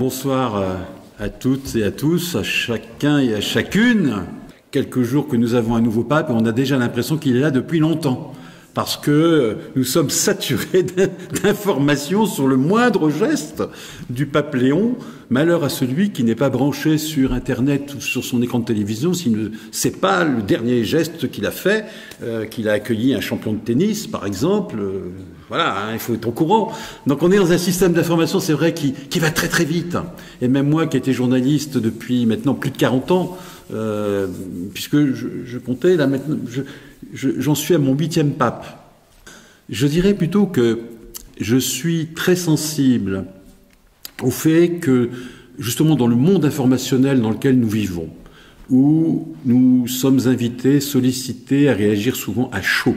Bonsoir à toutes et à tous, à chacun et à chacune. Quelques jours que nous avons un nouveau pape et on a déjà l'impression qu'il est là depuis longtemps. Parce que nous sommes saturés d'informations sur le moindre geste du pape Léon. Malheur à celui qui n'est pas branché sur Internet ou sur son écran de télévision s'il ne sait pas le dernier geste qu'il a fait, qu'il a accueilli un champion de tennis, par exemple. Voilà, hein, il faut être au courant. Donc on est dans un système d'information, c'est vrai, qui va très très vite. Et même moi qui étais journaliste depuis maintenant plus de 40 ans, puisque je comptais, là maintenant, j'en suis à mon 8e pape. Je dirais plutôt que je suis très sensible au fait que, justement, dans le monde informationnel dans lequel nous vivons, où nous sommes invités, sollicités à réagir souvent à chaud,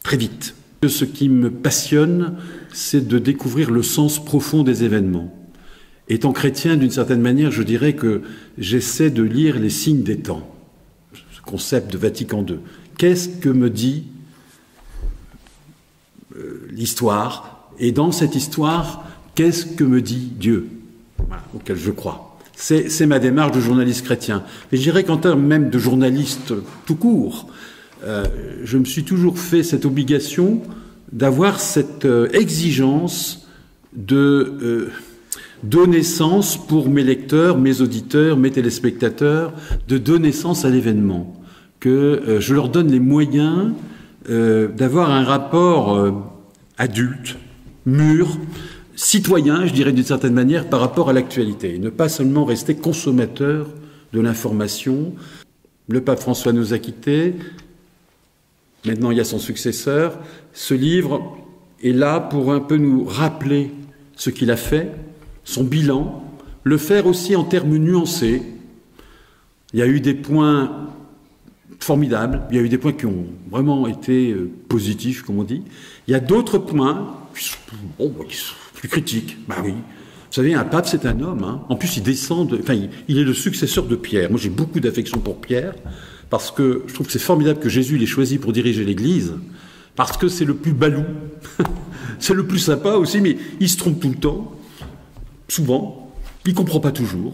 très vite. Ce qui me passionne, c'est de découvrir le sens profond des événements. Étant chrétien, d'une certaine manière, je dirais que j'essaie de lire les signes des temps, ce concept de Vatican II. Qu'est-ce que me dit l'histoire? Et dans cette histoire, qu'est-ce que me dit Dieu, voilà, auquel je crois? C'est ma démarche de journaliste chrétien. Et je dirais qu'en termes même de journaliste tout court, je me suis toujours fait cette obligation d'avoir cette exigence de donner sens pour mes lecteurs, mes auditeurs, mes téléspectateurs, de donner sens à l'événement. Que je leur donne les moyens d'avoir un rapport adulte, mûr, citoyen, je dirais d'une certaine manière, par rapport à l'actualité. Et ne pas seulement rester consommateur de l'information. Le pape François nous a quittés. Maintenant, il y a son successeur. Ce livre est là pour un peu nous rappeler ce qu'il a fait, son bilan, le faire aussi en termes nuancés. Il y a eu des points formidables, il y a eu des points qui ont vraiment été positifs, comme on dit. Il y a d'autres points qui sont plus critiques. Bah oui. Vous savez, un pape, c'est un homme. Hein. En plus, il est le successeur de Pierre. Moi, j'ai beaucoup d'affection pour Pierre, parce que je trouve que c'est formidable que Jésus l'ait choisi pour diriger l'Église, parce que c'est le plus balou, c'est le plus sympa aussi, mais il se trompe tout le temps, souvent, il ne comprend pas toujours.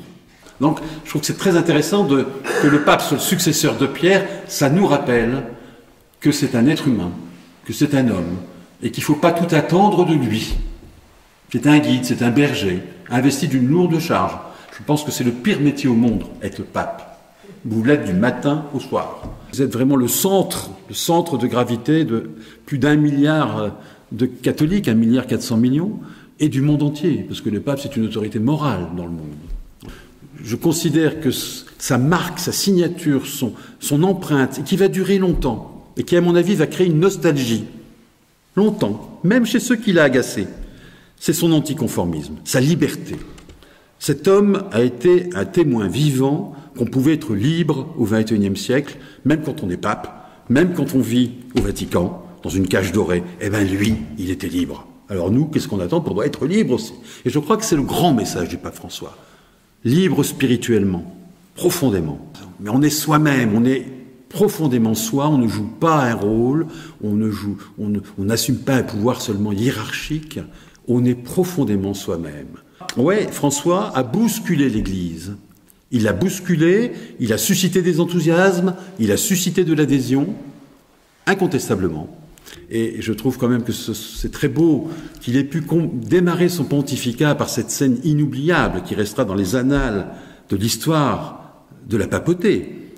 Donc, je trouve que c'est très intéressant que le pape soit le successeur de Pierre. Ça nous rappelle que c'est un être humain, que c'est un homme, et qu'il ne faut pas tout attendre de lui. C'est un guide, c'est un berger, investi d'une lourde charge. Je pense que c'est le pire métier au monde, être le pape. Vous l'êtes du matin au soir. Vous êtes vraiment le centre de gravité de plus d'1 milliard de catholiques, 1,4 milliard, et du monde entier, parce que le pape, c'est une autorité morale dans le monde. Je considère que sa marque, sa signature, son empreinte, qui va durer longtemps, et qui, à mon avis, va créer une nostalgie, longtemps, même chez ceux qui l'ont agacé, c'est son anticonformisme, sa liberté. Cet homme a été un témoin vivant qu'on pouvait être libre au XXIe siècle, même quand on est pape, même quand on vit au Vatican, dans une cage dorée. Eh bien, lui, il était libre. Alors nous, qu'est-ce qu'on attend pour être libre aussi? Et je crois que c'est le grand message du pape François. Libre spirituellement, profondément. Mais on est soi-même, on est profondément soi, on ne joue pas un rôle, on n'assume pas un pouvoir seulement hiérarchique, on est profondément soi-même. Ouais, François a bousculé l'Église. Il l'a bousculé, il a suscité des enthousiasmes, il a suscité de l'adhésion, incontestablement. Et je trouve quand même que c'est très beau qu'il ait pu démarrer son pontificat par cette scène inoubliable qui restera dans les annales de l'histoire de la papauté.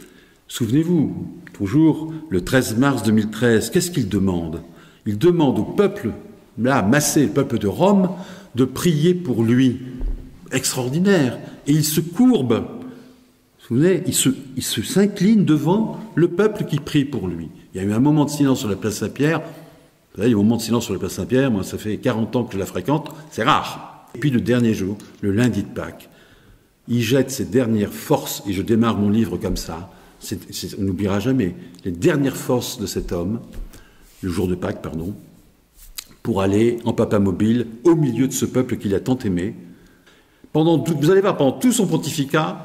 Souvenez-vous, toujours le 13 mars 2013, qu'est-ce qu'il demande? Il demande au peuple, là, massé, le peuple de Rome, de prier pour lui. Extraordinaire. Et il se courbe. Vous vous souvenez, il s'incline devant le peuple qui prie pour lui. Il y a eu un moment de silence sur la place Saint-Pierre. Vous savez, les moments de silence sur la place Saint-Pierre, moi, ça fait 40 ans que je la fréquente, c'est rare. Et puis le dernier jour, le lundi de Pâques, il jette ses dernières forces, et je démarre mon livre comme ça, on n'oubliera jamais, les dernières forces de cet homme, le jour de Pâques, pardon, pour aller en papa mobile au milieu de ce peuple qu'il a tant aimé. Vous allez voir, pendant tout son pontificat,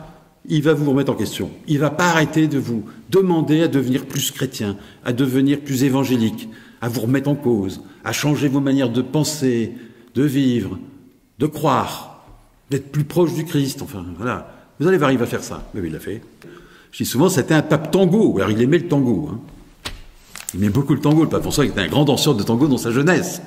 il va vous remettre en question. Il ne va pas arrêter de vous demander à devenir plus chrétien, à devenir plus évangélique, à vous remettre en cause, à changer vos manières de penser, de vivre, de croire. d'être plus proche du Christ. Enfin, voilà. Vous allez voir, il va faire ça. Mais oui, il l'a fait. Je dis souvent, c'était un pape tango. Alors, il aimait le tango. Hein. Il aimait beaucoup le tango. Le pape François était un grand danseur de tango dans sa jeunesse.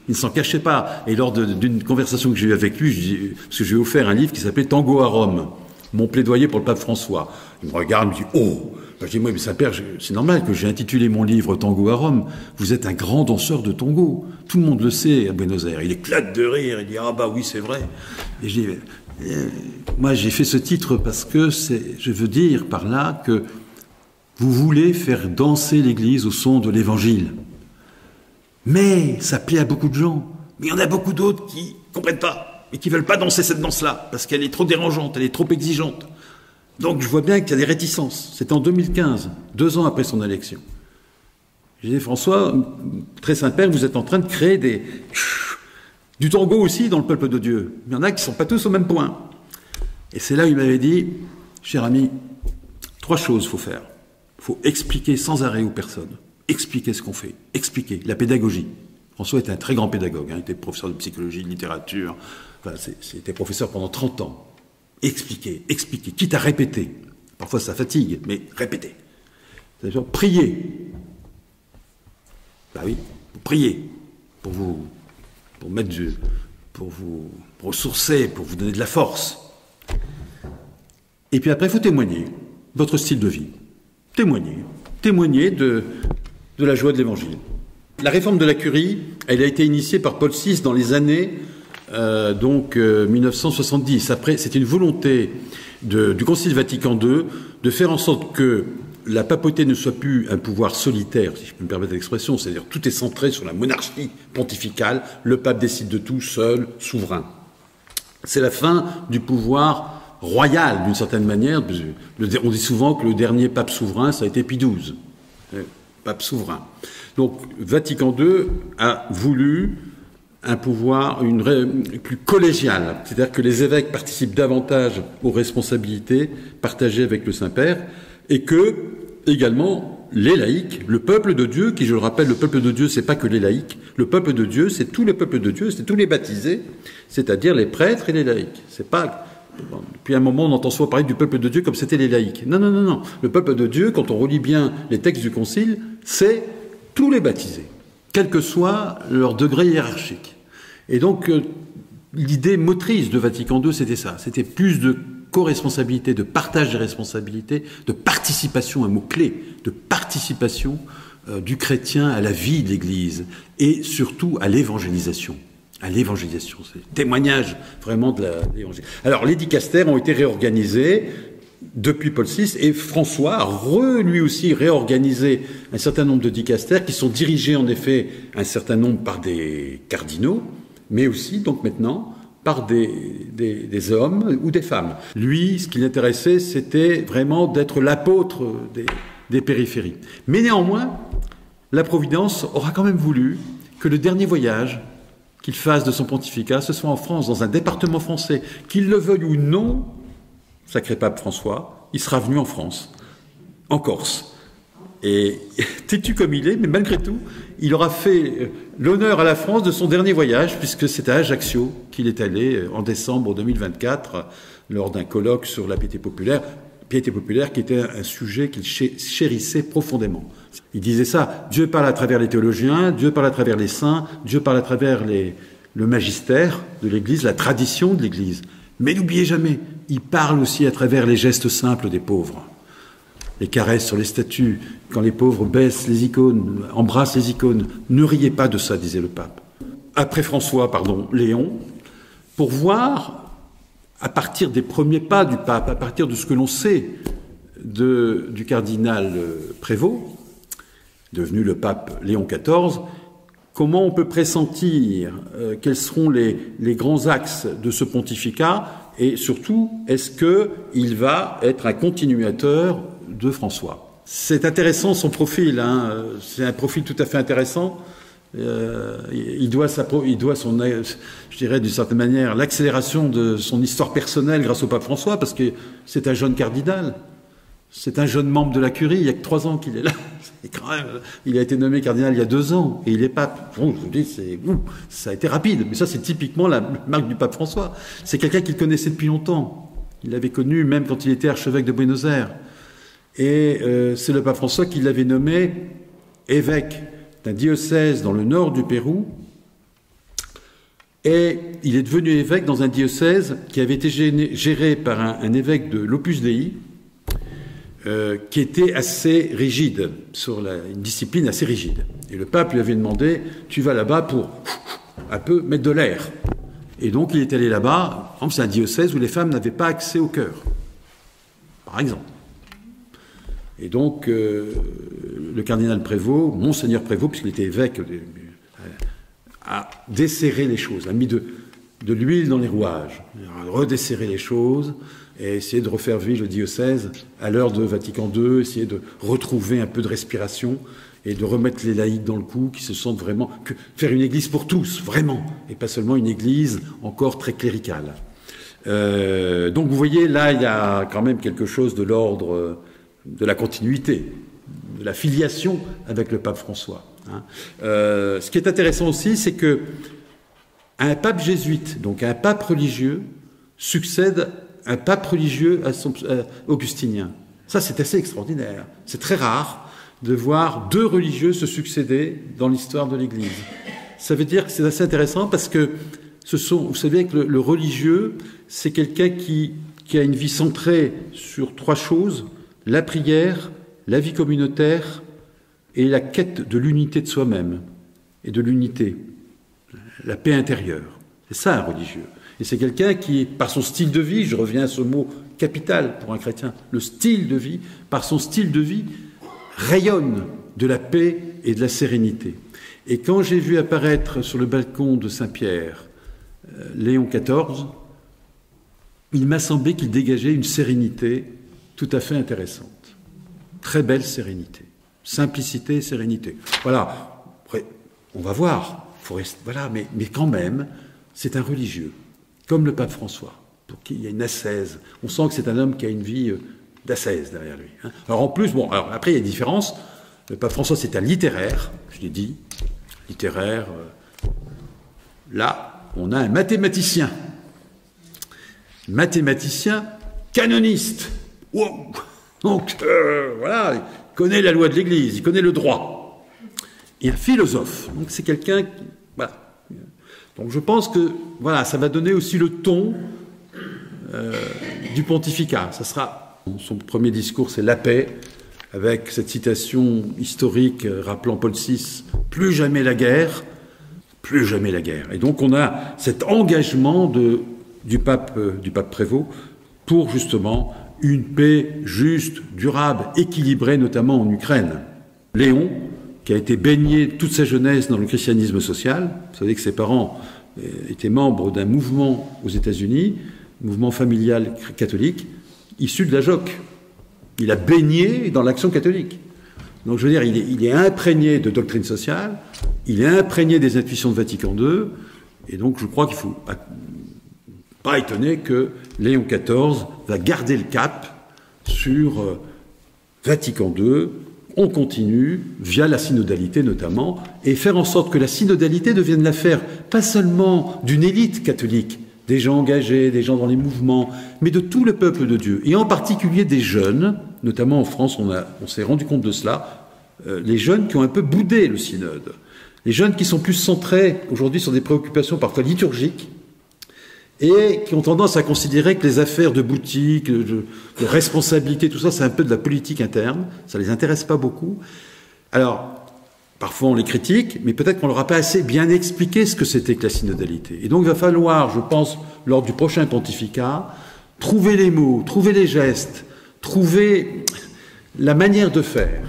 Il ne s'en cachait pas. Et lors d'une conversation que j'ai eue avec lui, parce que je lui ai offert un livre qui s'appelait Tango à Rome, mon plaidoyer pour le pape François. Il me regarde, il me dit « Oh !» Je dis « Moi, mais Saint-Père, c'est normal que j'ai intitulé mon livre Tango à Rome. Vous êtes un grand danseur de tango. Tout le monde le sait à Buenos Aires. » Il éclate de rire. Il dit « Ah bah oui, c'est vrai. » Et je dis « Moi, j'ai fait ce titre parce que je veux dire par là que vous voulez faire danser l'Église au son de l'Évangile. Mais ça plaît à beaucoup de gens. Mais il y en a beaucoup d'autres qui ne comprennent pas et qui ne veulent pas danser cette danse-là parce qu'elle est trop dérangeante, elle est trop exigeante. Donc je vois bien qu'il y a des réticences. C'était en 2015, 2 ans après son élection. J'ai dit, François, très Saint-Père, vous êtes en train de créer du tango aussi dans le peuple de Dieu. Il y en a qui ne sont pas tous au même point. Et c'est là où il m'avait dit, cher ami, 3 choses il faut faire. Il faut expliquer sans arrêt aux personnes. Expliquer ce qu'on fait. Expliquer. La pédagogie. François était un très grand pédagogue. Hein. Il était professeur de psychologie, de littérature. Enfin, c'était professeur pendant 30 ans. Expliquer, quitte à répéter. Parfois ça fatigue, mais répéter. C'est-à-dire prier. Bah oui, vous priez pour vous ressourcer, pour vous donner de la force. Et puis après, il faut témoigner votre style de vie. Témoigner de la joie de l'Évangile. La réforme de la curie, elle a été initiée par Paul VI dans les années 1970. Après, c'est une volonté du Concile Vatican II de faire en sorte que la papauté ne soit plus un pouvoir solitaire, si je peux me permettre l'expression, c'est-à-dire tout est centré sur la monarchie pontificale, le pape décide de tout, seul, souverain. C'est la fin du pouvoir royal, d'une certaine manière. On dit souvent que le dernier pape souverain, ça a été Pie XII, pape souverain. Donc, Vatican II a voulu un pouvoir plus collégial, c'est-à-dire que les évêques participent davantage aux responsabilités partagées avec le Saint-Père, et que, également, les laïcs, le peuple de Dieu, qui, je le rappelle, le peuple de Dieu, c'est pas que les laïcs, le peuple de Dieu, c'est tout le peuple de Dieu, c'est tous les baptisés, c'est-à-dire les prêtres et les laïcs. C'est pas... Depuis un moment, on entend souvent parler du peuple de Dieu comme c'était les laïcs. Non, non, non, non. Le peuple de Dieu, quand on relit bien les textes du Concile, c'est tous les baptisés, quel que soit leur degré hiérarchique. Et donc, l'idée motrice de Vatican II, c'était ça. C'était plus de co-responsabilité, de partage des responsabilités, de participation, un mot-clé, de participation du chrétien à la vie de l'Église et surtout à l'évangélisation. À l'évangélisation, c'est le témoignage vraiment de l'évangile. Alors, les dicastères ont été réorganisés depuis Paul VI, et François a lui aussi réorganisé un certain nombre de dicastères qui sont dirigés en effet un certain nombre par des cardinaux, mais aussi donc maintenant par des hommes ou des femmes. Lui, ce qui l'intéressait, c'était vraiment d'être l'apôtre des périphéries. Mais néanmoins, la Providence aura quand même voulu que le dernier voyage qu'il fasse de son pontificat, ce soit en France, dans un département français, qu'il le veuille ou non, sacré pape François, il sera venu en France, en Corse. Et têtu comme il est, mais malgré tout, il aura fait l'honneur à la France de son dernier voyage, puisque c'est à Ajaccio qu'il est allé en décembre 2024, lors d'un colloque sur la piété populaire qui était un sujet qu'il chérissait profondément. Il disait ça, Dieu parle à travers les théologiens, Dieu parle à travers les saints, Dieu parle à travers le magistère de l'Église, la tradition de l'Église. Mais n'oubliez jamais, il parle aussi à travers les gestes simples des pauvres. Les caresses sur les statues, quand les pauvres baissent les icônes, embrassent les icônes. Ne riez pas de ça, disait le pape. Après Léon, pour voir, à partir des premiers pas du pape, à partir de ce que l'on sait du cardinal Prévost, devenu le pape Léon XIV, comment on peut pressentir quels seront les grands axes de ce pontificat, et surtout, est-ce qu'il va être un continuateur de François? C'est intéressant son profil, hein. C'est un profil tout à fait intéressant. Il doit je dirais d'une certaine manière, l'accélération de son histoire personnelle grâce au pape François, parce que c'est un jeune cardinal. C'est un jeune membre de la curie, il y a que 3 ans qu'il est là. Quand même, il a été nommé cardinal il y a 2 ans, et il est pape. Bon, je vous dis, ça a été rapide, mais ça c'est typiquement la marque du pape François. C'est quelqu'un qu'il connaissait depuis longtemps. Il l'avait connu même quand il était archevêque de Buenos Aires. Et c'est le pape François qui l'avait nommé évêque d'un diocèse dans le nord du Pérou. Et il est devenu évêque dans un diocèse qui avait été géré par un évêque de l'Opus Dei, qui était assez rigide, sur une discipline assez rigide. Et le pape lui avait demandé, tu vas là-bas pour un peu mettre de l'air. Et donc il est allé là-bas, c'est un diocèse où les femmes n'avaient pas accès au chœur, par exemple. Et donc le cardinal Prévost, Monseigneur Prévost, puisqu'il était évêque, a desserré les choses, a mis de l'huile dans les rouages, a redesserré les choses, et essayer de refaire vivre le diocèse à l'heure de Vatican II, essayer de retrouver un peu de respiration et de remettre les laïcs dans le coup, qui se sentent vraiment... faire une église pour tous, vraiment, et pas seulement une église encore très cléricale. Donc vous voyez, là, il y a quand même quelque chose de l'ordre de la continuité, de la filiation avec le pape François. Hein. Ce qui est intéressant aussi, c'est que un pape jésuite, donc un pape religieux, succède un pape religieux augustinien. Ça, c'est assez extraordinaire. C'est très rare de voir 2 religieux se succéder dans l'histoire de l'Église. Ça veut dire que c'est assez intéressant parce que vous savez que le religieux, c'est quelqu'un qui a une vie centrée sur 3 choses, la prière, la vie communautaire et la quête de l'unité de soi-même et de l'unité, la paix intérieure. C'est ça un religieux. Et c'est quelqu'un qui, par son style de vie, je reviens à ce mot capital pour un chrétien, le style de vie, par son style de vie, rayonne de la paix et de la sérénité. Et quand j'ai vu apparaître sur le balcon de Saint-Pierre Léon XIV, il m'a semblé qu'il dégageait une sérénité tout à fait intéressante. Très belle sérénité. Simplicité et sérénité. Voilà. Après, on va voir. Voilà, mais quand même, c'est un religieux. Comme le pape François, pour qui il y a une ascèse. On sent que c'est un homme qui a une vie d'ascèse derrière lui. Hein. Alors en plus, alors après il y a une différence. Le pape François, c'est un littéraire, je l'ai dit. Littéraire. Là, on a un mathématicien. Mathématicien canoniste. Wow. Donc, voilà, il connaît la loi de l'Église, il connaît le droit. Et un philosophe. Donc c'est quelqu'un qui... Voilà. Donc je pense que voilà, ça va donner aussi le ton du pontificat. Ça sera son premier discours, c'est la paix, avec cette citation historique rappelant Paul VI, plus jamais la guerre, plus jamais la guerre. Et donc on a cet engagement du pape Prévost pour justement une paix juste, durable, équilibrée, notamment en Ukraine. Léon, qui a été baigné toute sa jeunesse dans le christianisme social. Vous savez que ses parents étaient membres d'un mouvement aux États-Unis, mouvement familial catholique, issu de la JOC. Il a baigné dans l'action catholique. Donc je veux dire, il est imprégné de doctrine sociale, il est imprégné des intuitions de Vatican II, et donc je crois qu'il ne faut pas étonner que Léon XIV va garder le cap sur Vatican II. On continue, via la synodalité notamment, et faire en sorte que la synodalité devienne l'affaire, pas seulement d'une élite catholique, des gens engagés, des gens dans les mouvements, mais de tout le peuple de Dieu, et en particulier des jeunes, notamment en France, on s'est rendu compte de cela, les jeunes qui ont un peu boudé le synode, les jeunes qui sont plus centrés aujourd'hui sur des préoccupations parfois liturgiques, et qui ont tendance à considérer que les affaires de boutique, de responsabilité, tout ça, c'est un peu de la politique interne, ça ne les intéresse pas beaucoup. Alors, parfois on les critique, mais peut-être qu'on leur a pas assez bien expliqué ce que c'était que la synodalité. Et donc il va falloir, je pense, lors du prochain pontificat, trouver les mots, trouver les gestes, trouver la manière de faire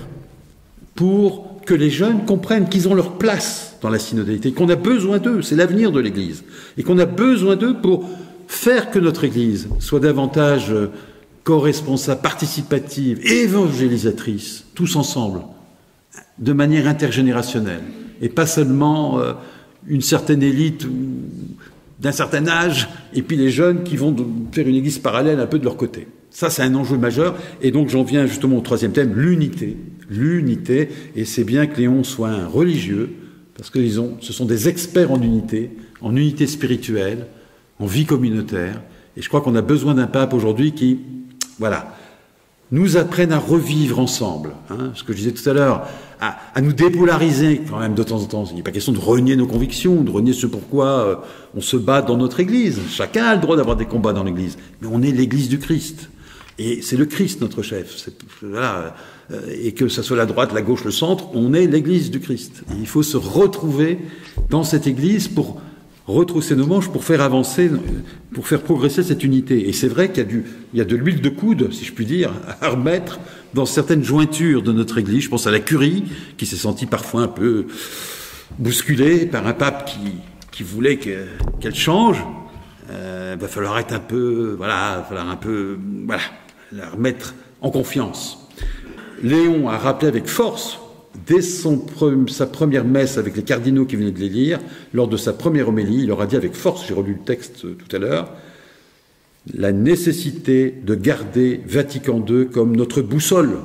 pour que les jeunes comprennent qu'ils ont leur place dans la synodalité, qu'on a besoin d'eux, c'est l'avenir de l'Église, et qu'on a besoin d'eux pour faire que notre Église soit davantage co-responsable, participative, évangélisatrice, tous ensemble, de manière intergénérationnelle, et pas seulement une certaine élite d'un certain âge, et puis les jeunes qui vont faire une Église parallèle un peu de leur côté. Ça, c'est un enjeu majeur. Et donc, j'en viens justement au troisième thème, l'unité. L'unité. Et c'est bien que Léon soit un religieux, parce que ce sont des experts en unité spirituelle, en vie communautaire. Et je crois qu'on a besoin d'un pape aujourd'hui qui, voilà, nous apprenne à revivre ensemble. Hein, ce que je disais tout à l'heure, à nous dépolariser quand même de temps en temps. Il n'est pas question de renier nos convictions, de renier ce pourquoi on se bat dans notre Église. Chacun a le droit d'avoir des combats dans l'Église. Mais on est l'Église du Christ. Et c'est le Christ notre chef. Voilà, et que ce soit la droite, la gauche, le centre, on est l'Église du Christ. Et il faut se retrouver dans cette Église pour retrousser nos manches, pour faire avancer, pour faire progresser cette unité. Et c'est vrai qu'il y a de l'huile de coude, si je puis dire, à remettre dans certaines jointures de notre Église. Je pense à la curie, qui s'est sentie parfois un peu bousculée par un pape qui voulait qu'elle change. Va falloir être un peu, voilà, la remettre en confiance. Léon a rappelé avec force, dès sa première messe avec les cardinaux qui venaient de l'élire, lors de sa première homélie, il leur a dit avec force, j'ai relu le texte tout à l'heure, la nécessité de garder Vatican II comme notre boussole.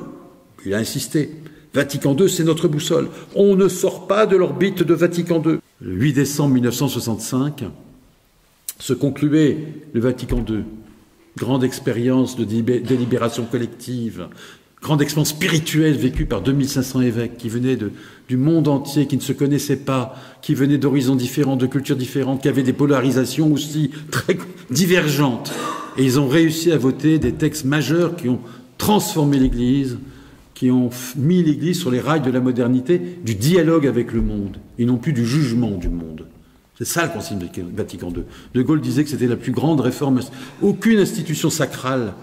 Il a insisté. Vatican II, c'est notre boussole. On ne sort pas de l'orbite de Vatican II. Le 8 décembre 1965, se concluait le Vatican II. Grande expérience de délibération collective, grande expérience spirituelle vécue par 2500 évêques qui venaient du monde entier, qui ne se connaissaient pas, qui venaient d'horizons différents, de cultures différentes, qui avaient des polarisations aussi très divergentes. Et ils ont réussi à voter des textes majeurs qui ont transformé l'Église, qui ont mis l'Église sur les rails de la modernité, du dialogue avec le monde, et non plus du jugement du monde. C'est ça le Concile Vatican II. De Gaulle disait que c'était la plus grande réforme. Aucune institution sacrale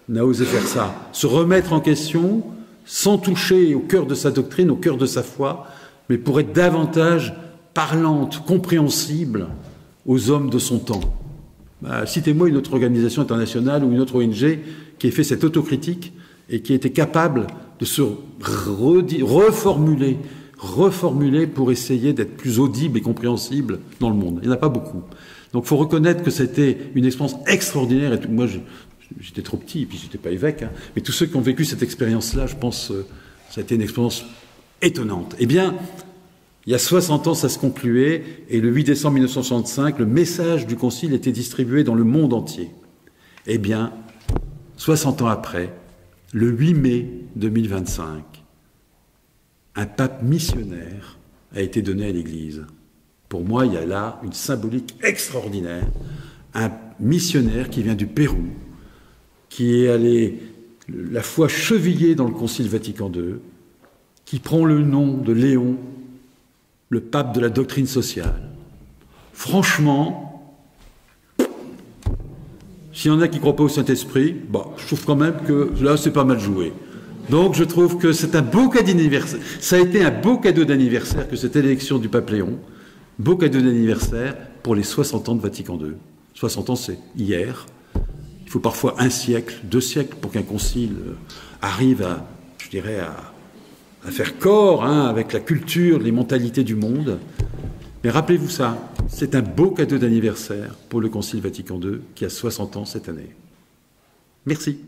n'a osé faire ça. Se remettre en question sans toucher au cœur de sa doctrine, au cœur de sa foi, mais pour être davantage parlante, compréhensible aux hommes de son temps. Citez-moi une autre organisation internationale ou une autre ONG qui ait fait cette autocritique et qui a été capable de se reformuler pour essayer d'être plus audible et compréhensible dans le monde. Il n'y en a pas beaucoup. Donc il faut reconnaître que c'était une expérience extraordinaire. Et moi, j'étais trop petit, et puis je n'étais pas évêque, hein, mais tous ceux qui ont vécu cette expérience-là, je pense, ça a été une expérience étonnante. Eh bien, il y a 60 ans, ça se concluait, et le 8 décembre 1965, le message du Concile était distribué dans le monde entier. Eh bien, 60 ans après, le 8 mai 2025, un pape missionnaire a été donné à l'Église. Pour moi, il y a là une symbolique extraordinaire. Un missionnaire qui vient du Pérou, qui est allé la foi chevillée dans le Concile Vatican II, qui prend le nom de Léon, le pape de la doctrine sociale. Franchement, s'il y en a qui ne croient pas au Saint-Esprit, je trouve quand même que là, c'est pas mal joué. Donc je trouve que c'est un beau cadeau d'anniversaire. Ça a été un beau cadeau d'anniversaire que cette élection du pape Léon. Beau cadeau d'anniversaire pour les 60 ans de Vatican II. 60 ans, c'est hier. Il faut parfois 1 siècle, 2 siècles pour qu'un concile arrive à faire corps avec la culture, les mentalités du monde. Mais rappelez-vous ça, c'est un beau cadeau d'anniversaire pour le Concile Vatican II qui a 60 ans cette année. Merci.